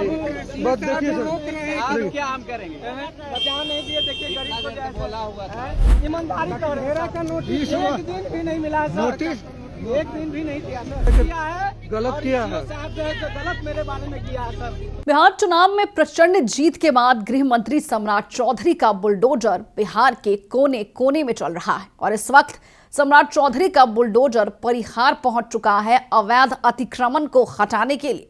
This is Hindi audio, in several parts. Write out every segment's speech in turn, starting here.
बस देखिए सर, आप क्या हम करेंगे? बचा नहीं दिए, देखिए गरीब को जैसे बोला हुआ था। ईमानदारी का घेरा का नोटिस एक दिन भी नहीं मिला सर, नोटिस एक दिन भी नहीं दिया सर। किया है गलत और किया DO है। साहब जो है तो गलत मेरे बारे में किया है सर। बिहार चुनाव में प्रचंड जीत के बाद गृह मंत्री सम्राट चौधरी का बुलडोजर बिहार के कोने कोने में चल रहा है और इस वक्त सम्राट चौधरी का बुलडोजर परिहार पहुंच चुका है अवैध अतिक्रमण को हटाने के लिए।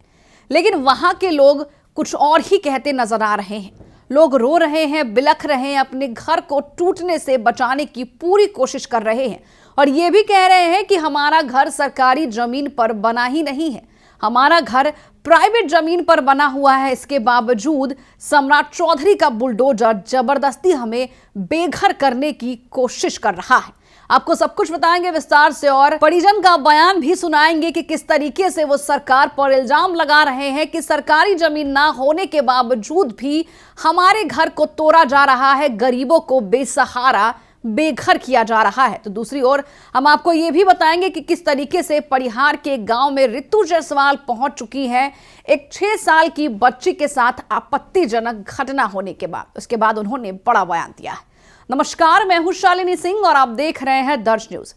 लेकिन वहां के लोग कुछ और ही कहते नजर आ रहे हैं। लोग रो रहे हैं, बिलख रहे हैं, अपने घर को टूटने से बचाने की पूरी कोशिश कर रहे हैं और ये भी कह रहे हैं कि हमारा घर सरकारी जमीन पर बना ही नहीं है, हमारा घर प्राइवेट जमीन पर बना हुआ है। इसके बावजूद सम्राट चौधरी का बुलडोजर जबरदस्ती हमें बेघर करने की कोशिश कर रहा है। आपको सब कुछ बताएंगे विस्तार से और परिजन का बयान भी सुनाएंगे कि किस तरीके से वो सरकार पर इल्जाम लगा रहे हैं कि सरकारी जमीन ना होने के बावजूद भी हमारे घर को तोड़ा जा रहा है, गरीबों को बेसहारा बेघर किया जा रहा है। तो दूसरी ओर हम आपको ये भी बताएंगे कि किस तरीके से परिहार के गांव में रितु जायसवाल पहुंच चुकी है एक 6 साल की बच्ची के साथ आपत्तिजनक घटना होने के बाद। उसके बाद उन्होंने बड़ा बयान दिया है। नमस्कार, मैं हूं शालिनी सिंह और आप देख रहे हैं दर्ज न्यूज।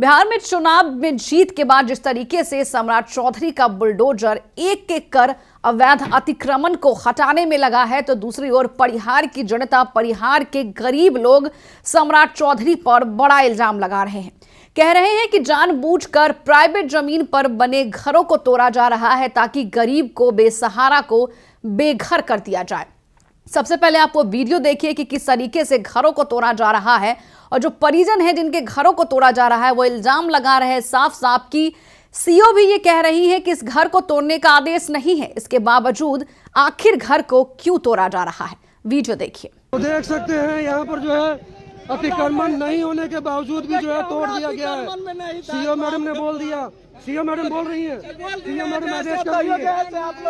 बिहार में चुनाव में जीत के बाद जिस तरीके से सम्राट चौधरी का बुलडोजर एक एक कर अवैध अतिक्रमण को हटाने में लगा है, तो दूसरी ओर परिहार की जनता, परिहार के गरीब लोग सम्राट चौधरी पर बड़ा इल्जाम लगा रहे हैं। कह रहे हैं कि जानबूझकर प्राइवेट जमीन पर बने घरों को तोड़ा जा रहा है ताकि गरीब को, बेसहारा को बेघर कर दिया जाए। सबसे पहले आप वो वीडियो देखिए कि किस तरीके से घरों को तोड़ा जा रहा है और जो परिजन है जिनके घरों को तोड़ा जा रहा है वो इल्जाम लगा रहे हैं साफ साफ कि सीओ भी ये कह रही है कि इस घर को तोड़ने का आदेश नहीं है, इसके बावजूद आखिर घर को क्यों तोड़ा जा रहा है। वीडियो देखिए। तो देख सकते हैं यहाँ पर जो है अतिक्रमण नहीं होने के बावजूद भी जो है तोड़ दिया गया है। सीओ मैडम ने बोल दिया, सीओ मैडम बोल रही है, सीओ मैडम आदेश कर रही है,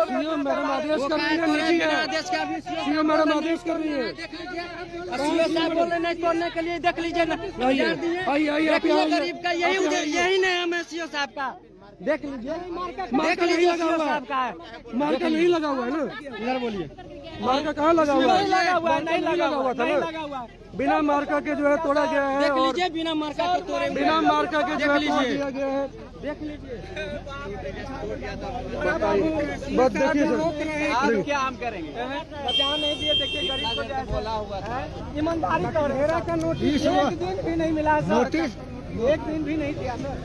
सीओ मैडम आदेश कर रही है, नहीं है सीओ मैडम आदेश कर रही है। सीओ साहब बोल रहे नहीं तोड़ने के लिए, देख लीजिए ना, आइए गरीब का यही नाम है सीओ साहब का, देख लीजिए। मार्का नहीं लगा हुआ है, मार्का नहीं लगा हुआ है ना, इधर बोलिए, मार्का कहाँ लगा हुआ है? नहीं लगा हुआ था ना, बिना मार्का के जो है तोड़ा गया है और बिना मार्का के तोड़े, बिना मार्का के जो है तोड़ दिया गया है। देख लीजिए। बस देखिए सर, आप क्या हम करेंगे? बचा नहीं दिए, देखिए गरीब को जैसे बोला हुआ था। ईमानदारी का घेरा का नोटिस एक दिन भी नहीं मिला सर, नोटिस एक दिन भी नहीं दिया सर।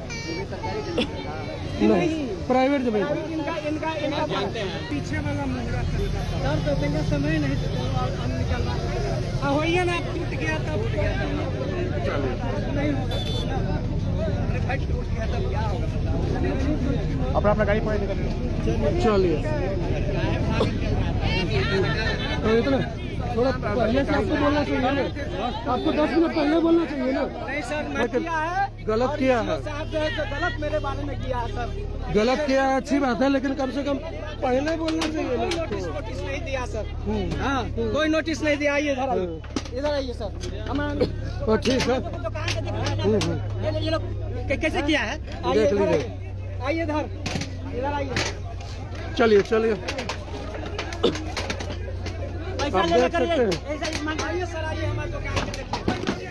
नहीं, प्राइवेट जमीन पर। इनका पीछे वाला मुहरा सर तो देंगे, समय नहीं हम निकल रहा होइए ना, टूट गया तब नहीं अपना गाड़ी पकड़ निकल चलिए। तो इतना थोड़ा पहले से आपको बोलना चाहिए ना, आपको 10 मिनट पहले बोलना चाहिए ना। नहीं सर, मैं किया है, गलत किया है, साहब जो है तो गलत मेरे बारे में किया है सर। गलत किया है, अच्छी बात है, लेकिन कम से कम पहले बोलना चाहिए ना। नोटिस नहीं दिया सर, हाँ कोई नोटिस नहीं दिया। आइए इधर आइए, इधर आइए सर, हमारा ठीक है, ये लोग कैसे किया है, देख लीजिए। आइए इधर, इधर आइए, चलिए चलिए, पैसा आप लेकर देख सकते हैं। ऐसा ही मंगाइए सर, आइए हमारे दुकान पे देखिए।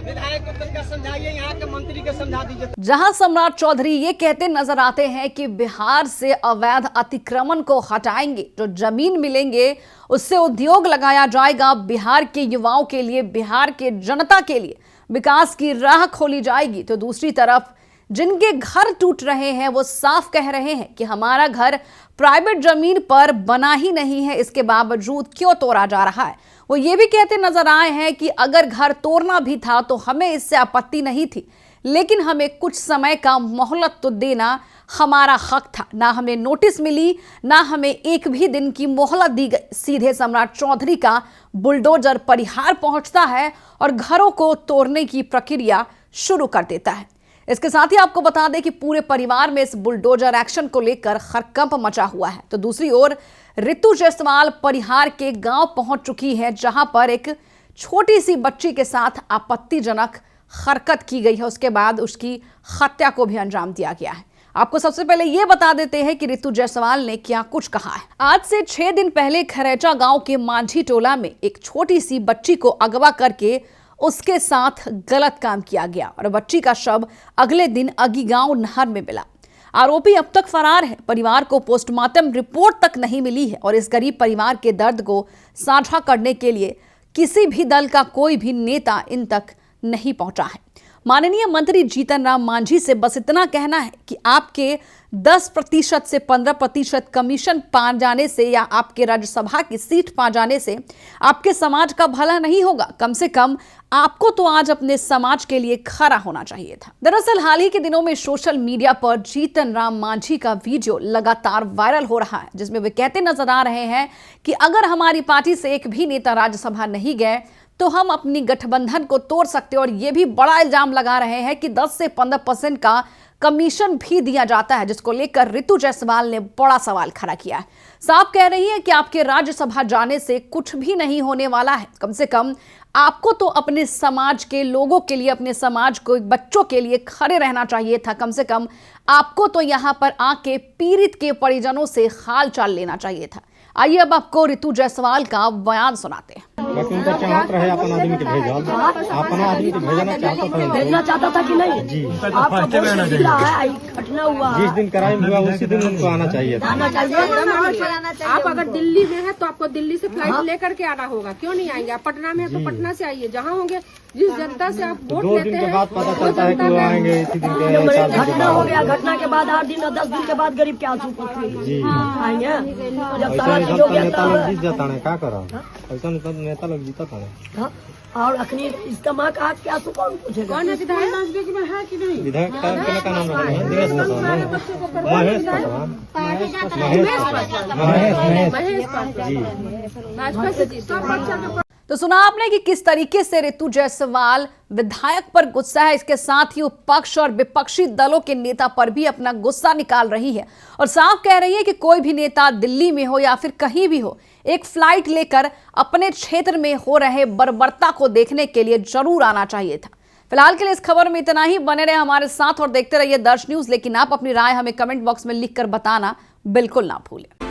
विधायक को तरीका समझाइए, यहाँ के मंत्री को समझा दीजिए। जहां सम्राट चौधरी ये कहते नजर आते हैं कि बिहार से अवैध अतिक्रमण को हटाएंगे, जो जमीन मिलेंगे उससे उद्योग लगाया जाएगा, बिहार के युवाओं के लिए, बिहार के जनता के लिए विकास की राह खोली जाएगी, तो दूसरी तरफ जिनके घर टूट रहे हैं वो साफ कह रहे हैं कि हमारा घर प्राइवेट जमीन पर बना ही नहीं है, इसके बावजूद क्यों तोड़ा जा रहा है। वो ये भी कहते नजर आए हैं कि अगर घर तोड़ना भी था तो हमें इससे आपत्ति नहीं थी, लेकिन हमें कुछ समय का मोहलत तो देना हमारा हक था। ना हमें नोटिस मिली, ना हमें एक भी दिन की मोहलत दी गई। सीधे सम्राट चौधरी का बुलडोजर परिहार पहुंचता है और घरों को तोड़ने की प्रक्रिया शुरू कर देता है। इसके साथ ही आपको बता दें कि पूरे परिवार में इस बुलडोजर एक्शन को लेकर हड़कंप मचा हुआ है। तो दूसरी ओर रितु जायसवाल परिहार के गांव पहुंच चुकी है, जहां पर एक छोटी सी बच्ची के साथ आपत्तिजनक हरकत की गई है। उसके बाद उसकी हत्या को भी अंजाम दिया गया है। आपको सबसे पहले ये बता देते हैं कि रितु जायसवाल ने क्या कुछ कहा है। आज से 6 दिन पहले खरैचा गांव के मांझी टोला में एक छोटी सी बच्ची को अगवा करके उसके साथ गलत काम किया गया और बच्ची का शव अगले दिन अगीगांव नहर में मिला। आरोपी अब तक फरार है। परिवार को पोस्टमार्टम रिपोर्ट तक नहीं मिली है और इस गरीब परिवार के दर्द को साझा करने के लिए किसी भी दल का कोई भी नेता इन तक नहीं पहुंचा है। माननीय मंत्री जीतन राम मांझी से बस इतना कहना है कि आपके 10% से 15% कमीशन पा जाने से या आपके राज्यसभा की सीट पा जाने से आपके समाज का भला नहीं होगा। कम से कम आपको तो आज अपने समाज के लिए खड़ा होना चाहिए था। दरअसल हाल ही के दिनों में सोशल मीडिया पर जीतन राम मांझी का वीडियो लगातार वायरल हो रहा है, जिसमें वे कहते नजर आ रहे हैं कि अगर हमारी पार्टी से एक भी नेता राज्यसभा नहीं गए तो हम अपनी गठबंधन को तोड़ सकते हैं। और ये भी बड़ा इल्जाम लगा रहे हैं कि 10 से 15% का कमीशन भी दिया जाता है, जिसको लेकर रितु जायसवाल ने बड़ा सवाल खड़ा किया है। साफ कह रही है कि आपके राज्यसभा जाने से कुछ भी नहीं होने वाला है। कम से कम आपको तो अपने समाज के लोगों के लिए, अपने समाज को बच्चों के लिए खड़े रहना चाहिए था। कम से कम आपको तो यहाँ पर आके पीड़ित के परिजनों से हाल चाल लेना चाहिए था। आइए अब आपको रितु जायसवाल का बयान सुनाते हैं। उनका चाहत रहे अपन आदमी के भेजा, अपना आदमी के भेजना चाहता था, भेजना चाहता था कि नहीं जी। आपका घटना हुआ जिस दिन क्राइम हुआ उसी दिन उनको आना चाहिए था। आना चाहिए। आप अगर दिल्ली में है तो आपको दिल्ली से फ्लाइट लेकर के आना होगा। क्यों नहीं आएंगे? आप पटना में है तो पटना से आइए। जहाँ होंगे, जिस जनता से आप वोट 2 लेते दिन के हैं, बाद पता चलता है कि वो आएंगे इसी दिन के 4 दिन के घटना हो बाद। गया, घटना के बाद 8 दिन और 10 दिन के बाद गरीब के आंसू जी आएंगे। जब ऐसा सारा चीज हो गया नेता लोग तब जीत जाता है, क्या करा ऐसा नेता लोग जीता था। हाँ, और अखनी इस्तेमाल का क्या आंसू कौन पूछेगा? कौन है विधायक? है कि नहीं? विधायक का नाम है दिनेश पासवान, महेश पासवान, महेश जी। भाजपा से जीते। तो सुना आपने कि किस तरीके से रितु जायसवाल विधायक पर गुस्सा है। इसके साथ ही वो पक्ष और विपक्षी दलों के नेता पर भी अपना गुस्सा निकाल रही है और साफ कह रही है कि कोई भी नेता दिल्ली में हो या फिर कहीं भी हो, एक फ्लाइट लेकर अपने क्षेत्र में हो रहे बर्बरता को देखने के लिए जरूर आना चाहिए था। फिलहाल के लिए इस खबर में इतना ही। बने रहे हमारे साथ और देखते रहिए दर्श न्यूज। लेकिन आप अपनी राय हमें कमेंट बॉक्स में लिखकर बताना बिल्कुल ना भूलें।